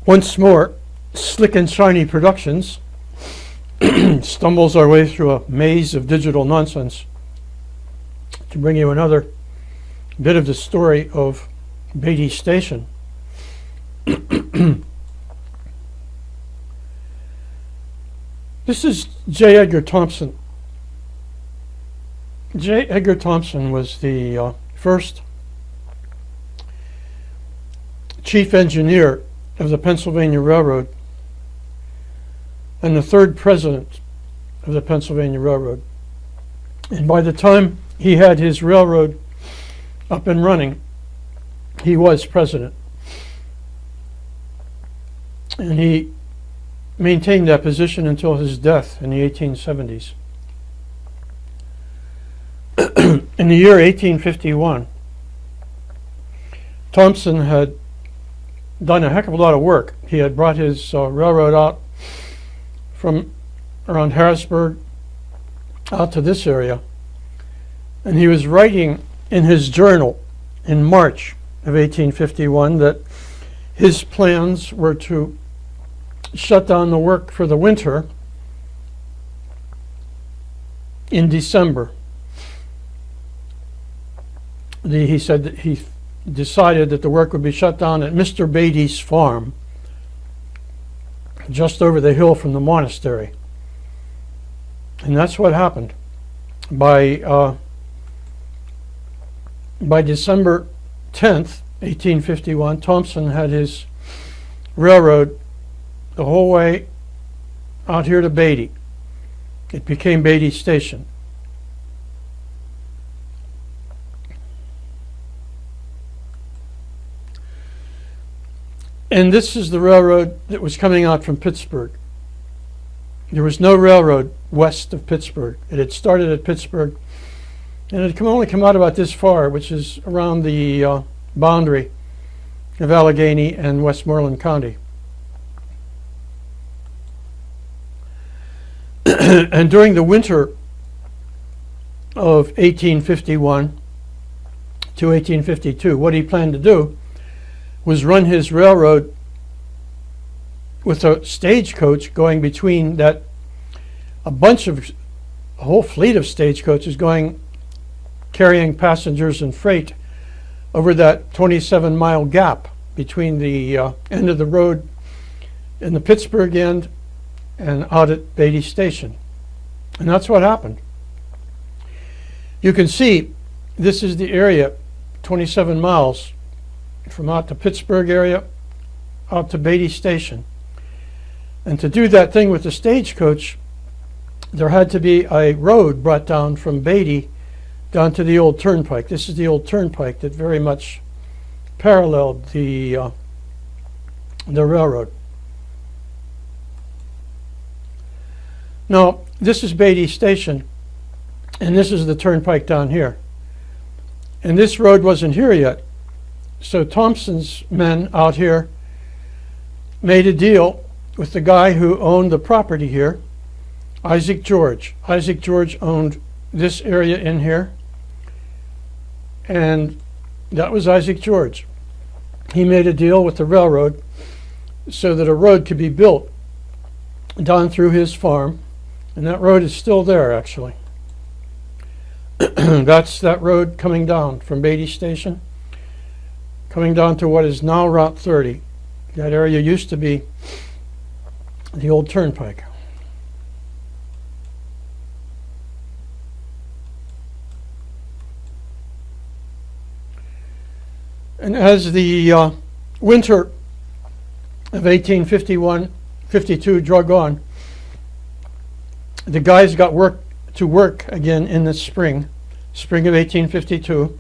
Once more, Slick and Shiny Productions stumbles our way through a maze of digital nonsense to bring you another bit of the story of Beatty Station. This is J. Edgar Thompson. J. Edgar Thompson was the first chief engineer of the Pennsylvania Railroad and the third president of the Pennsylvania Railroad. And by the time he had his railroad up and running, he was president. And he maintained that position until his death in the 1870s. In the year 1851, Thompson had done a heck of a lot of work. He had brought his railroad out from around Harrisburg out to this area, and he was writing in his journal in March of 1851 that his plans were to shut down the work for the winter in December. He said that he decided that the work would be shut down at Mr. Beatty's farm, just over the hill from the monastery. And that's what happened. By December 10th, 1851, Thompson had his railroad the whole way out here to Beatty. It became Beatty Station. And this is the railroad that was coming out from Pittsburgh. There was no railroad west of Pittsburgh. It had started at Pittsburgh, and it had only come out about this far, which is around the boundary of Allegheny and Westmoreland County. And during the winter of 1851 to 1852, what he planned to do was run his railroad with a stagecoach going between that, a whole fleet of stagecoaches going, carrying passengers and freight over that 27-mile gap between the end of the road in the Pittsburgh end and out at Beatty Station. And that's what happened. You can see this is the area, 27 miles from out to Pittsburgh area out to Beatty Station. And to do that thing with the stagecoach, there had to be a road brought down from Beatty down to the old turnpike. This is the old turnpike that very much paralleled the railroad. Now, this is Beatty Station, and this is the turnpike down here. And this road wasn't here yet. So Thompson's men out here made a deal with the guy who owned the property here, Isaac George. Isaac George owned this area in here, and that was Isaac George. He made a deal with the railroad so that a road could be built down through his farm, and that road is still there, actually. That's that road coming down from Beatty Station, coming down to what is now Route 30. That area used to be the old turnpike. And as the winter of 1851-52 drug on, the guys got to work again in the spring of 1852.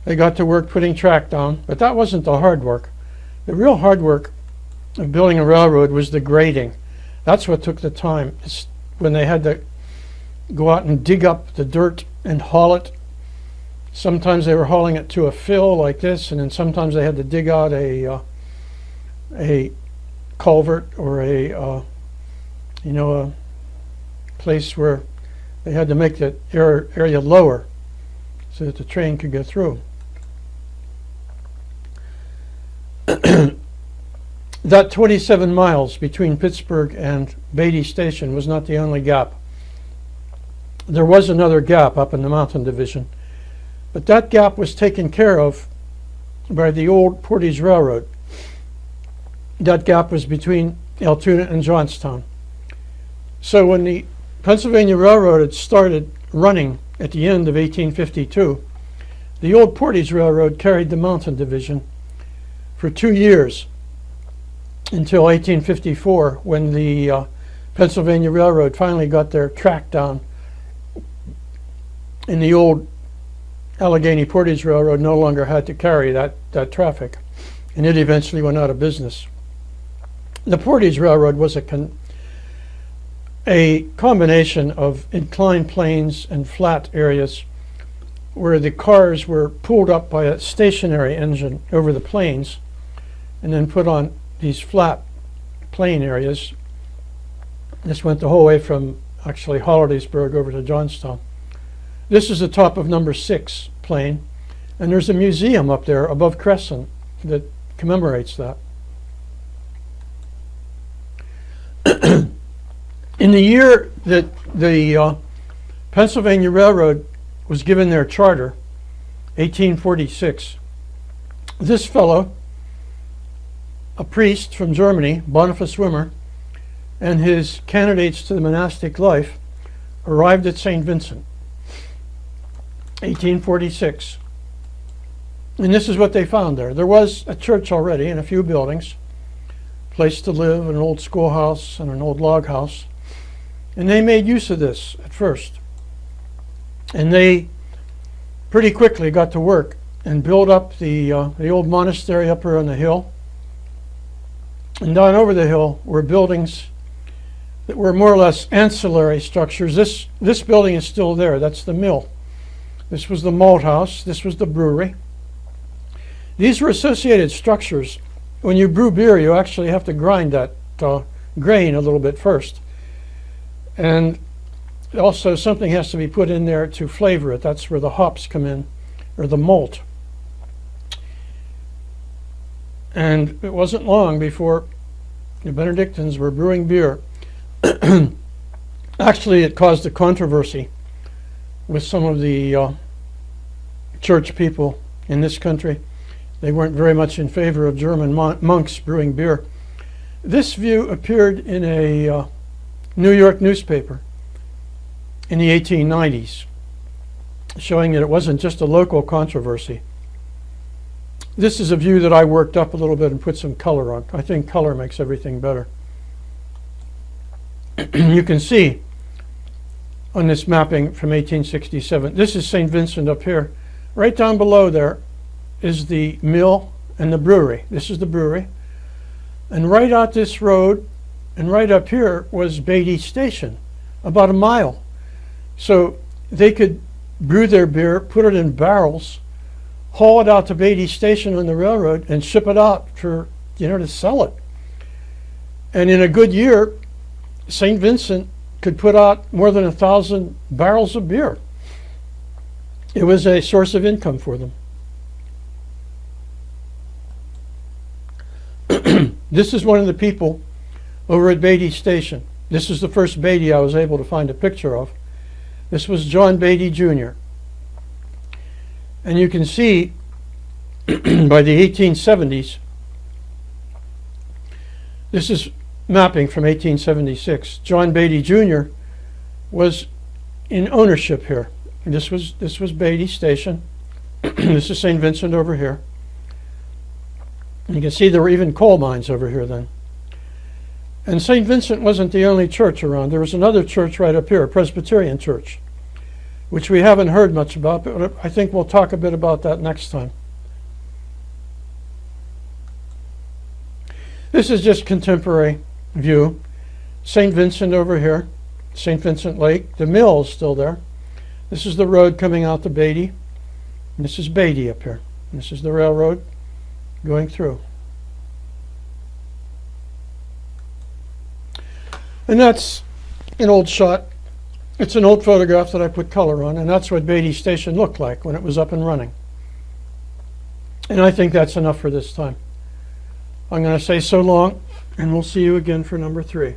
They got to work putting track down, but that wasn't the hard work. The real hard work of building a railroad was the grading. That's what took the time. It's when they had to go out and dig up the dirt and haul it. Sometimes they were hauling it to a fill like this, and then sometimes they had to dig out a culvert or a place where they had to make that area lower so that the train could go That 27 miles between Pittsburgh and Beatty Station was not the only gap. There was another gap up in the Mountain Division, but that gap was taken care of by the old Portage Railroad. That gap was between Altoona and Johnstown. So when the Pennsylvania Railroad had started running at the end of 1852, the old Portage Railroad carried the Mountain Division for 2 years until 1854, when the Pennsylvania Railroad finally got their track down, and the old Allegheny Portage Railroad no longer had to carry that traffic, and it eventually went out of business. The Portage Railroad was a combination of inclined planes and flat areas where the cars were pulled up by a stationary engine over the plains and then put on these flat plain areas. This went the whole way from actually Hollidaysburg over to Johnstown. This is the top of number 6 plane, and there's a museum up there above Crescent that commemorates that. In the year that the Pennsylvania Railroad was given their charter, 1846, this fellow, a priest from Germany, Boniface Wimmer, and his candidates to the monastic life arrived at St. Vincent, 1846. And this is what they found there. There was a church already and a few buildings, place to live, an old schoolhouse and an old log house. And they made use of this at first. And they pretty quickly got to work and built up the old monastery up here on the hill. And down over the hill were buildings that were more or less ancillary structures. This building is still there. That's the mill. This was the malt house. This was the brewery. These were associated structures. When you brew beer, you actually have to grind that grain a little bit first. And also something has to be put in there to flavor it. That's where the hops come in, or the malt. And it wasn't long before the Benedictines were brewing beer. Actually, it caused a controversy with some of the church people in this country. They weren't very much in favor of German monks brewing beer. This view appeared in a New York newspaper in the 1890s, showing that it wasn't just a local controversy. This is a view that I worked up a little bit and put some color on. I think color makes everything better. You can see on this mapping from 1867, this is St. Vincent up here. Right down below there is the mill and the brewery. This is the brewery. And right out this road and right up here was Beatty Station, about a mile. So they could brew their beer, put it in barrels, haul it out to Beatty Station on the railroad, and ship it out for, to sell it. And in a good year, St. Vincent could put out more than 1,000 barrels of beer. It was a source of income for them. This is one of the people over at Beatty Station. This is the first Beatty I was able to find a picture of. This was John Beatty Jr. And you can see by the 1870s, this is mapping from 1876. John Beatty Jr. was in ownership here. This was Beatty Station. This is St. Vincent over here. You can see there were even coal mines over here then. And St. Vincent wasn't the only church around. There was another church right up here, a Presbyterian church, which we haven't heard much about, but I think we'll talk a bit about that next time. This is just contemporary view. St. Vincent over here, St. Vincent Lake. The mill is still there. This is the road coming out to Beatty. And this is Beatty up here. And this is the railroad going through. And that's an old shot. It's an old photograph that I put color on, and that's what Beatty Station looked like when it was up and running. And I think that's enough for this time. I'm going to say so long, and we'll see you again for number 3.